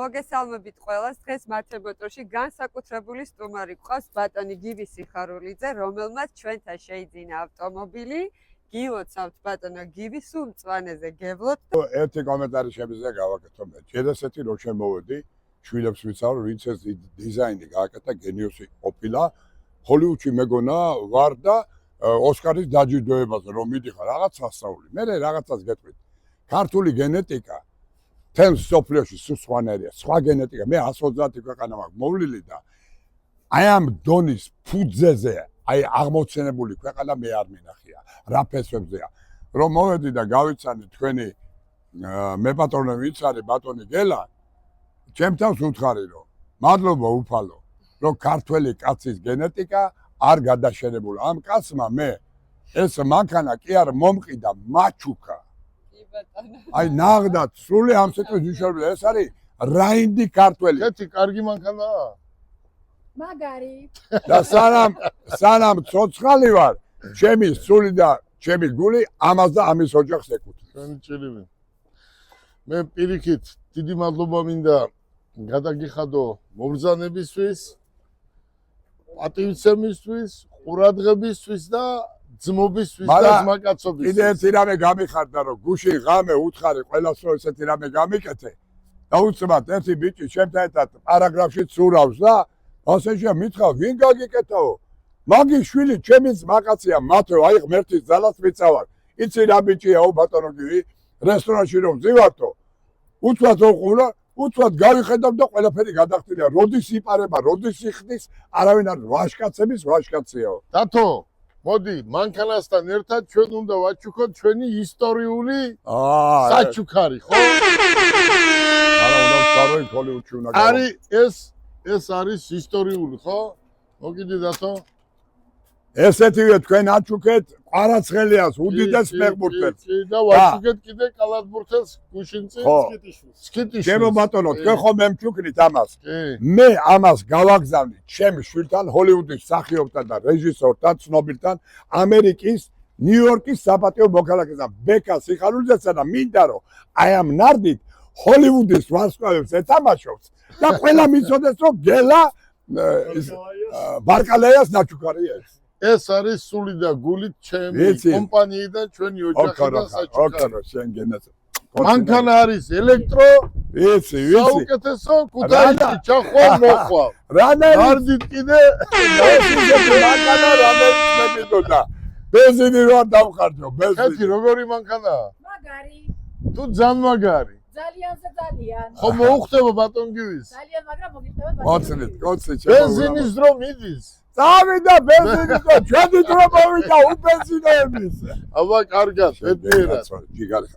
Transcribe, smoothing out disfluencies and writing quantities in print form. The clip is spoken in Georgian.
მოგესალმებით ყველას. დღეს მართებოტროში განსაკუთრებული სტუმარი გვყავს ბატონი გივი სიხარულიძე, რომელმაც ჩვენთან შეიძინა ავტომობილი. გილოცავთ ბატონო გივი, სულ მწვანეზე გევლოთ. ერთი კომენტარი შემიძლია გავაკეთო მე. ჯერასეთი რო შემოვედი, შვილებს ვიცავ, ვინც ეს დიზაინი გააკეთა, გენიოსი ყოფილა. ჰოლივუდში მეგონა ვარ და ოსკარის დაჯილდოებაზე რომ მიდიხარ, რაღაც სასწაული. მე რაღაცას გეტყვით. ქართული გენეტიკა თემს სოფლიოში სუსვანერია, სხვა გენეტიკა. მე 130 ქვეყანა მაქვს მოვლილი და აი ამ დონის ფუძეზე, აი აღმოცენებული ქვეყანა მე არ მინახია. რა ფესვებზეა. რომ მოვედი და გავიცანი თქვენი მეპატრონე ვინც არის ბატონი გელა, ჩემთანს უთხარი რომ მადლობა უფალო, რომ ქართველი კაცის გენეტიკა არ გადაშენებულა. ამ კაცმა მე ეს მანქანა კი არ მომყიდა, მაჩუკა. აი ნაღდათ სრული ამ სიტყვის მნიშვნელობა ეს არის რაინდი ქართველი. კეთი კარგი მანქანაა. მაგარი. და სანამ ცოცხალი ვარ, ჩემი სული და ჩემი გული ამას და ამის ოჯახს ეკუთვნის. ჩვენი ჭირიმი. მე პირიქით დიდი მადლობა მინდა გადაგიხადო მობრძანებისთვის, პატივცემისთვის, ყურადღებისთვის და ძმობისთვის და ძმაკაცობისთვის. კიდე ერთი რამე გამიხარდა რომ გუში ღამე უთხარი ყველას რომ ესეთი რამე გამიკეთე. და უცბად ერთი ბიჭი ჩემთან ერთად პარაგრაფში ცურავს და ასეშია მითხრა ვინ გაგიკეთაო? მაგი შვილი ჩემი ძმაკაცია მათო აი ღმერთის ძალას მიცავარ. იცი რა ბიჭია ო ბატონო გივი რესტორანში რომ ვზივართო. უცბად რო ყურა უცბად გავიხედავ და ყველაფერი გადახდილია. როდის იპარება, როდის იხდის, არავინ არ ვაშკაცების ვაშკაციაო. დათო მოდი მანქანასთან ერთად ჩვენ უნდა ვაჩუქოთ ჩვენი ისტორიული საჩუქარი, ხო? არა უნდა ვწარო ჰოლივუდში უნდა გავა. არის ეს არის ისტორიული, ხო? მოგიდი დათო? ესეთივე თქვენ აჩუქეთ ყვარაცხელიას უდიდეს ფეხბურთელს. და ვაჩუქეთ კიდე კალათბურთელს გუშინწინ სკიტიშვილს. ჩემო ბატონო, თქვენ ხომ მემჩუქნით ამას. მე ამას გავაგზავნი ჩემი შვილთან, ჰოლივუდის მსახიობთან და რეჟისორთან, ცნობილთან, ამერიკის ნიუ-იორკის საპატიო მოქალაქესთან, ბეკა სიხარულიძესთან და მინდა რომ აი ამ ნარდით ჰოლივუდის ვარსკვლავებს ეთამაშობს და ყველა მიცოდეს რომ გელა ბარკალეას ნაჩუქარია ეს. ეს არის სული და გულით ჩემი კომპანიიდან ჩვენი ოჯახიდან საჩუქარი. შენ გენაც. მანქანა არის ელექტრო, ვიცი. საუკეთესო ქუთაისში ჩახვალ მოხვალ. ნარდით კიდე მანქანა რომელიც მებიდოდა. ბენზინი რო არ დავხარჯო, კეთი ბენზინი. როგორი მანქანაა? მაგარი. თუ ძალიან მაგარი. ძალიან. ხო მოუხდება ბატონ გივის? ძალიან, მაგრამ მოგიხდებათ მოცნით, კოცი ბენზინის დრო მიდის. წავიდა ბენზინის დრო, ჩვენი დრო მოვიდა უბენზინეების. აბა კარგად, პეპერად. ჯიგარი.